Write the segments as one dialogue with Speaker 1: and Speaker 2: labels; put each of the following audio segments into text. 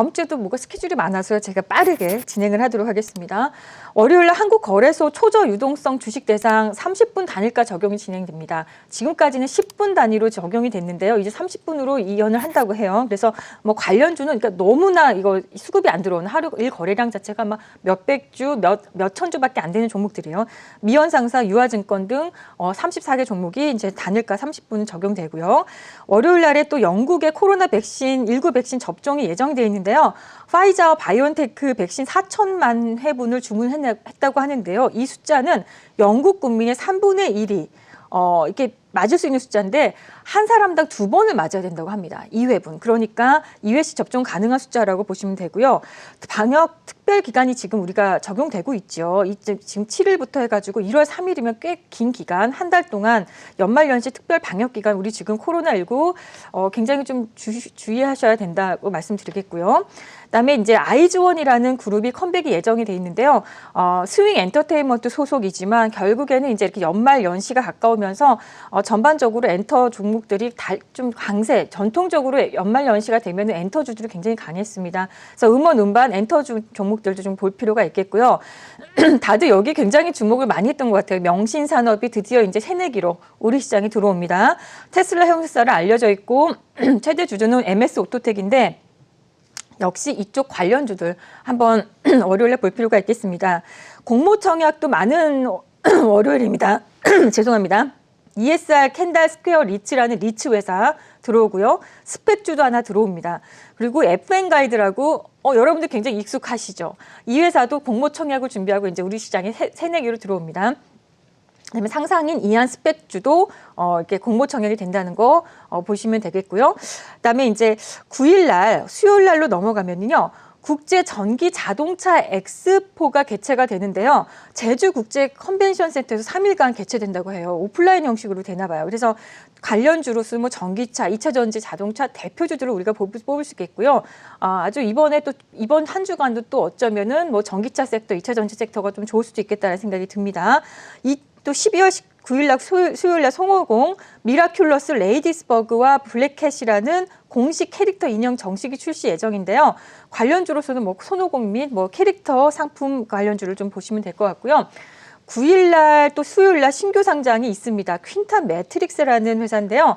Speaker 1: 다음 주에도 뭐가 스케줄이 많아서 제가 빠르게 진행을 하도록 하겠습니다. 월요일 날 한국거래소 초저 유동성 주식 대상 30분 단일가 적용이 진행됩니다. 지금까지는 10분 단위로 적용이 됐는데요. 이제 30분으로 이연을 한다고 해요. 그래서 뭐 관련주는 그러니까 너무나 이거 수급이 안 들어오는 하루 일 거래량 자체가 막 몇백 주, 몇천 주밖에 안 되는 종목들이에요. 미연상사, 유화증권 등 34개 종목이 이제 단일가 30분 적용되고요. 월요일 날에 또 영국의 코로나 백신 19 백신 접종이 예정되어 있는데요. 파이자와 바이오엔테크 백신 4천만 회분을 주문했다고 하는데요. 이 숫자는 영국 국민의 3분의 1이 이렇게 맞을 수 있는 숫자인데 한 사람당 2번을 맞아야 된다고 합니다. 2회분. 그러니까 2회씩 접종 가능한 숫자라고 보시면 되고요. 방역 특별 기간이 지금 우리가 적용되고 있죠. 지금 7일부터 해가지고 1월 3일이면 꽤 긴 기간, 한 달 동안 연말연시 특별 방역 기간 우리 지금 코로나19 굉장히 좀 주의하셔야 된다고 말씀드리겠고요. 그다음에 이제 아이즈원이라는 그룹이 컴백이 예정이 돼 있는데요. 스윙 엔터테인먼트 소속이지만 결국에는 이제 이렇게 연말 연시가 가까우면서 전반적으로 엔터 종목들이 좀 강세, 전통적으로 연말 연시가 되면 엔터주들이 굉장히 강했습니다. 그래서 음원, 음반, 엔터주 종목들도 좀 볼 필요가 있겠고요. 다들 여기 굉장히 주목을 많이 했던 것 같아요. 명신산업이 드디어 이제 새내기로 우리 시장에 들어옵니다. 테슬라 형사로 알려져 있고 최대 주주는 MS 오토텍인데 역시 이쪽 관련주들 한번 월요일에 볼 필요가 있겠습니다. 공모청약도 많은 월요일입니다. 죄송합니다. ESR 캔달 스퀘어 리츠라는 리츠 회사 들어오고요. 스펙주도 하나 들어옵니다. 그리고 FN 가이드라고 여러분들 굉장히 익숙하시죠. 이 회사도 공모청약을 준비하고 이제 우리 시장에 새내기로 들어옵니다. 그다음에 상상인 이안 스펙주도 이렇게 공모청약이 된다는 거 보시면 되겠고요. 그다음에 이제 9일 날 수요일 날로 넘어가면요. 국제 전기 자동차 엑스포가 개최가 되는데요. 제주 국제 컨벤션 센터에서 3일간 개최된다고 해요. 오프라인 형식으로 되나 봐요. 그래서 관련주로서 뭐 전기차, 2차 전지 자동차 대표주들을 우리가 뽑을 수 있겠고요. 아주 이번 한 주간도 또 어쩌면은 뭐 전기차 섹터, 2차 전지 섹터가 좀 좋을 수도 있겠다는 생각이 듭니다. 또 12월 19일 날 수요일 날 송호공 미라큘러스 레이디스버그와 블랙캣이라는 공식 캐릭터 인형 정식이 출시 예정인데요. 관련주로서는 뭐 손오공 및 뭐 캐릭터 상품 관련주를 좀 보시면 될 것 같고요. 9일 날 또 수요일 날 신규 상장이 있습니다. 퀸탄 매트릭스라는 회사인데요.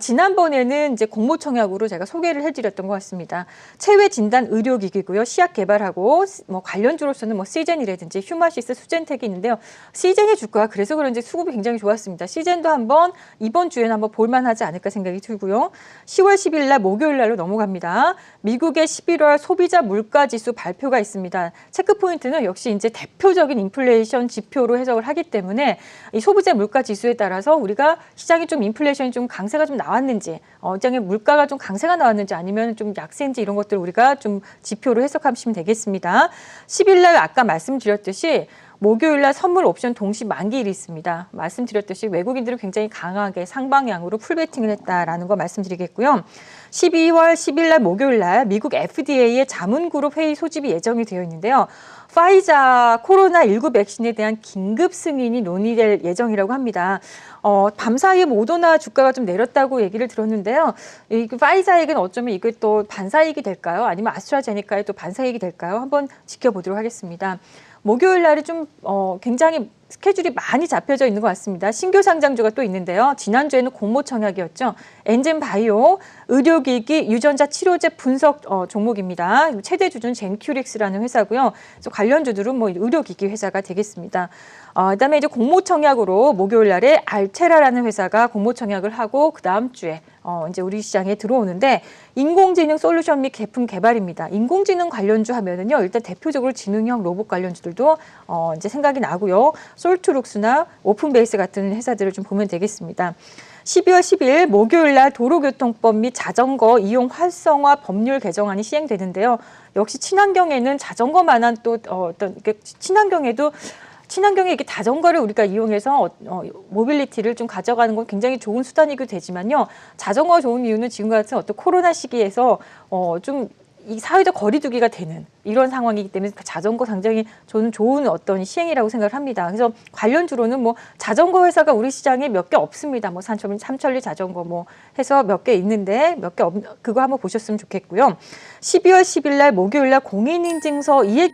Speaker 1: 지난번에는 이제 공모청약으로 제가 소개를 해드렸던 것 같습니다. 체외 진단 의료기기고요. 시약 개발하고 뭐 관련주로서는 뭐 시젠이라든지 휴마시스, 수젠텍이 있는데요. 시젠의 주가가 그래서 그런지 수급이 굉장히 좋았습니다. 시젠도 한번 이번 주에는 한번 볼만하지 않을까 생각이 들고요. 10월 10일 날 목요일 날로 넘어갑니다. 미국의 11월 소비자 물가지수 발표가 있습니다. 체크포인트는 역시 이제 대표적인 인플레이션 지표로 해석을 하기 때문에 이 소비자 물가지수에 따라서 우리가 시장이 좀 인플레이션이 좀 강세가 좀 나왔는지, 시장의 물가가 좀 강세가 나왔는지 아니면 좀 약세인지 이런 것들 우리가 좀 지표로 해석하시면 되겠습니다. 10일 날 아까 말씀드렸듯이 목요일 날 선물 옵션 동시 만기일이 있습니다. 말씀드렸듯이 외국인들은 굉장히 강하게 상방향으로 풀베팅을 했다라는 거 말씀드리겠고요. 12월 10일 날 목요일 날 미국 FDA의 자문그룹 회의 소집이 예정이 되어 있는데요. 파이자 코로나19 백신에 대한 긴급 승인이 논의될 예정이라고 합니다. 밤사이에 모더나 주가가 좀 내렸다고 얘기를 들었는데요. 이 파이자에게는 어쩌면 이게 또 반사이익이 될까요? 아니면 아스트라제네카에 또 반사이익이 될까요? 한번 지켜보도록 하겠습니다. 목요일 날이 좀 굉장히 스케줄이 많이 잡혀져 있는 것 같습니다. 신규 상장주가 또 있는데요. 지난주에는 공모청약이었죠. 엔젠바이오, 의료기기, 유전자 치료제 분석 종목입니다. 최대 주주는 젠큐릭스라는 회사고요. 그래서 관련주들은 뭐 의료기기 회사가 되겠습니다. 그다음에 이제 공모청약으로 목요일 날에 알테라라는 회사가 공모청약을 하고 그 다음 주에 이제 우리 시장에 들어오는데 인공지능 솔루션 및 제품 개발입니다. 인공지능 관련주 하면은요, 일단 대표적으로 지능형 로봇 관련주들도 이제 생각이 나고요. 솔트룩스나 오픈베이스 같은 회사들을 좀 보면 되겠습니다. 12월 10일 목요일 날 도로교통법 및 자전거 이용 활성화 법률 개정안이 시행되는데요. 역시 친환경에는 자전거만한 또 친환경에 이렇게 자전거를 우리가 이용해서 모빌리티를 좀 가져가는 건 굉장히 좋은 수단이기도 되지만요. 자전거가 좋은 이유는 지금과 같은 어떤 코로나 시기에서 좀 이 사회적 거리두기가 되는 이런 상황이기 때문에 자전거 상당히 저는 좋은 어떤 시행이라고 생각을 합니다. 그래서 관련주로는 뭐 자전거 회사가 우리 시장에 몇 개 없습니다. 뭐 삼천리 자전거 뭐 해서 몇 개 있는데 몇 개 그거 한번 보셨으면 좋겠고요. 12월 10일 날 목요일 날 공인인증서 이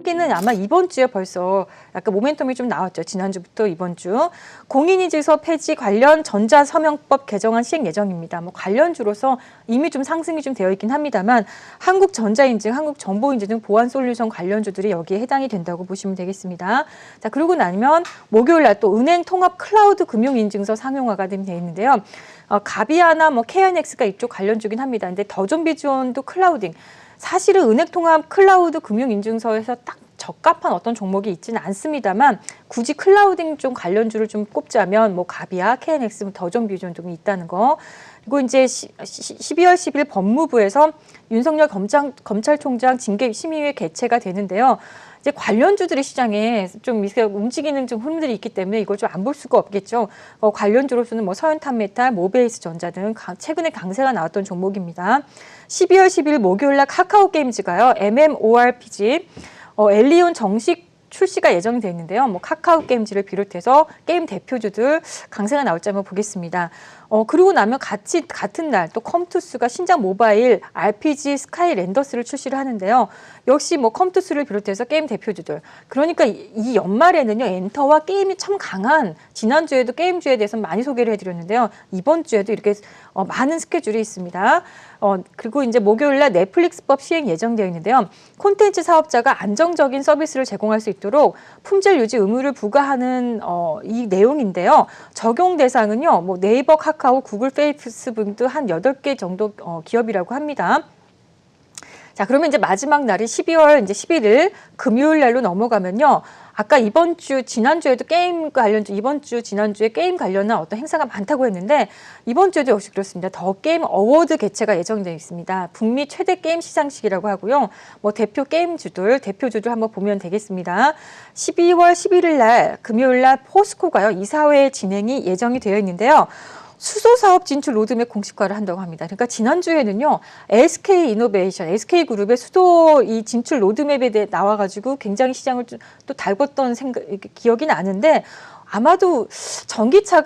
Speaker 1: 얘기는 아마 이번 주에 벌써 약간 모멘텀이 좀 나왔죠. 지난주부터 이번 주. 공인인증서 폐지 관련 전자서명법 개정안 시행 예정입니다. 뭐 관련주로서 이미 좀 상승이 좀 되어 있긴 합니다만 한국전자인증, 한국정보인증 등 보안솔루션 관련주들이 여기에 해당이 된다고 보시면 되겠습니다. 자, 그러고 나면 목요일 날 또 은행 통합 클라우드 금융인증서 상용화가 되어 있는데요. 가비아나 뭐 KNX가 이쪽 관련주긴 합니다. 근데 더존비즈원도 클라우딩. 사실은 은행통합 클라우드 금융인증서에서 딱 적합한 어떤 종목이 있지는 않습니다만 굳이 클라우딩 좀 관련주를 좀 꼽자면 뭐 가비아, KNX, 더존비전 등이 있다는 거. 그리고 이제 12월 10일 법무부에서 윤석열 검찰총장 징계심의회 개최가 되는데요. 이제 관련주들이 시장에 좀 움직이는 좀 흐름들이 있기 때문에 이걸 좀 안 볼 수가 없겠죠. 관련주로서는 뭐 서현탄메탈, 모베이스전자 등 최근에 강세가 나왔던 종목입니다. 12월 10일 목요일 날 카카오게임즈가요. MMORPG 엘리온 정식 출시가 예정이 되어 있는데요. 뭐 카카오게임즈를 비롯해서 게임 대표주들 강세가 나올지 한번 보겠습니다. 그리고 나면 같은 날 또 컴투스가 신작 모바일 RPG 스카이랜더스를 출시를 하는데요. 역시 뭐 컴투스를 비롯해서 게임 대표주들. 그러니까 이 연말에는요. 엔터와 게임이 참 강한 지난주에도 게임주에 대해서 많이 소개를 해드렸는데요. 이번 주에도 이렇게 많은 스케줄이 있습니다. 그리고 이제 목요일 날 넷플릭스법 시행 예정되어 있는데요. 콘텐츠 사업자가 안정적인 서비스를 제공할 수 있도록 품질 유지 의무를 부과하는 이 내용인데요. 적용 대상은요. 뭐 네이버, 카카오, 구글, 페이스북 등 한 8개 정도 기업이라고 합니다. 자, 그러면 이제 마지막 날이 12월 이제 11일 금요일 날로 넘어가면요. 아까 지난주에도 게임 관련주, 지난주에 게임 관련한 어떤 행사가 많다고 했는데 이번 주에도 역시 그렇습니다. 더 게임 어워드 개최가 예정되어 있습니다. 북미 최대 게임 시상식이라고 하고요. 뭐 대표주들 한번 보면 되겠습니다. 12월 11일 날 금요일 날 포스코가요. 이사회 진행이 예정이 되어 있는데요. 수소 사업 진출 로드맵 공식화를 한다고 합니다. 그러니까 지난주에는요, SK그룹의 수소 이 진출 로드맵에 대해 나와가지고 굉장히 시장을 또 달궜던 기억이 나는데 아마도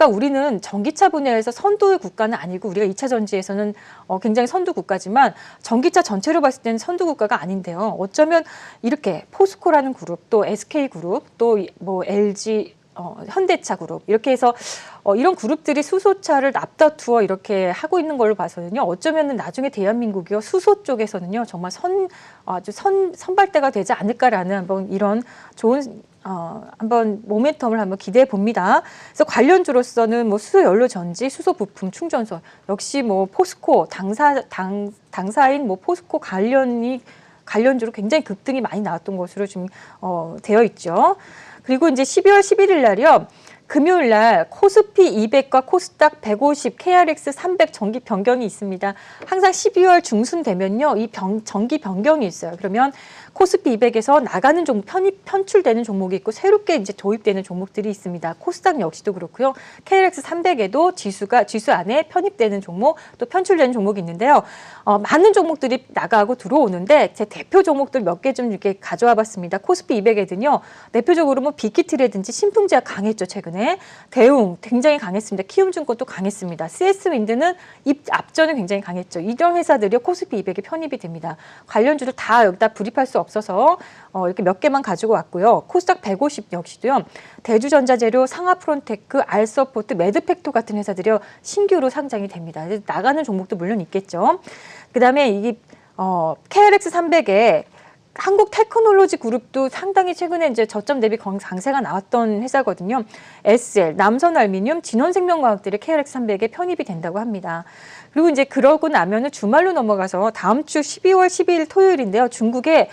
Speaker 1: 우리는 전기차 분야에서 선도의 국가는 아니고 우리가 2차 전지에서는 굉장히 선두 국가지만 전기차 전체로 봤을 때는 선두 국가가 아닌데요. 어쩌면 이렇게 포스코라는 그룹, 또 SK그룹, 또 뭐 LG, 현대차 그룹 이렇게 해서 이런 그룹들이 수소차를 앞다투어 이렇게 하고 있는 걸로 봐서는요. 어쩌면은 나중에 대한민국이요 수소 쪽에서는요 정말 아주 선발대가 되지 않을까라는 한번 이런 좋은 한번 모멘텀을 한번 기대해 봅니다. 그래서 관련주로서는 뭐 수소 연료 전지, 수소 부품, 충전소 역시 뭐 포스코 당사인 뭐 포스코 관련주로 굉장히 급등이 많이 나왔던 것으로 지금 되어 있죠. 그리고 이제 12월 11일 날이요. 금요일 날 코스피 200과 코스닥 150, KRX 300 정기 변경이 있습니다. 항상 12월 중순 되면요. 이 정기 변경이 있어요. 그러면 코스피 200에서 나가는 종목, 편출되는 종목이 있고 새롭게 이제 도입되는 종목들이 있습니다. 코스닥 역시도 그렇고요. KRX 300에도 지수 안에 편입되는 종목, 또 편출되는 종목이 있는데요. 많은 종목들이 나가고 들어오는데 제 대표 종목들 몇 개 좀 이렇게 가져와 봤습니다. 코스피 200에는요. 대표적으로 뭐 빅히트라든지 신풍제약 강했죠, 최근에. 대웅 굉장히 강했습니다. 키움증권도 강했습니다. CS윈드는 앞전에 굉장히 강했죠. 이런 회사들이 코스피 200에 편입이 됩니다. 관련주를 다 여기다 불입할 수 없어서 이렇게 몇 개만 가지고 왔고요. 코스닥 150 역시도요. 대주전자재료, 상하프론테크, 알서포트, 매드팩토 같은 회사들이요. 신규로 상장이 됩니다. 나가는 종목도 물론 있겠죠. 그다음에 이 KRX 300에 한국 테크놀로지 그룹도 상당히 최근에 이제 저점 대비 강세가 나왔던 회사거든요. SL, 남선알미늄, 진원생명과학들이 KRX 300에 편입이 된다고 합니다. 그리고 이제 그러고 나면은 주말로 넘어가서 다음 주 12월 12일 토요일인데요. 중국에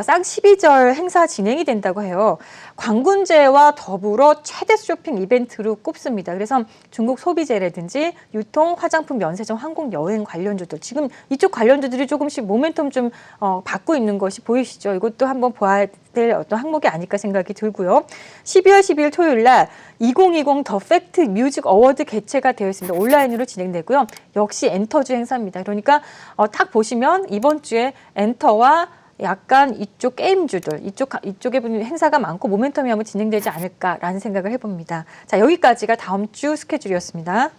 Speaker 1: 쌍 12절 행사 진행이 된다고 해요. 광군제와 더불어 최대 쇼핑 이벤트로 꼽습니다. 그래서 중국 소비재라든지 유통, 화장품, 면세점, 항공, 여행 관련주들 지금 이쪽 관련주들이 조금씩 모멘텀 좀 받고 있는 것이 보이시죠? 이것도 한번 될 어떤 항목이 아닐까 생각이 들고요. 12월 12일 토요일 날 2020 더 팩트 뮤직 어워드 개최가 되어 있습니다. 온라인으로 진행되고요. 역시 엔터주 행사입니다. 그러니까 딱 보시면 이번 주에 엔터와 약간 이쪽 게임주들, 이쪽에 행사가 많고 모멘텀이 한번 진행되지 않을까라는 생각을 해봅니다. 자, 여기까지가 다음 주 스케줄이었습니다.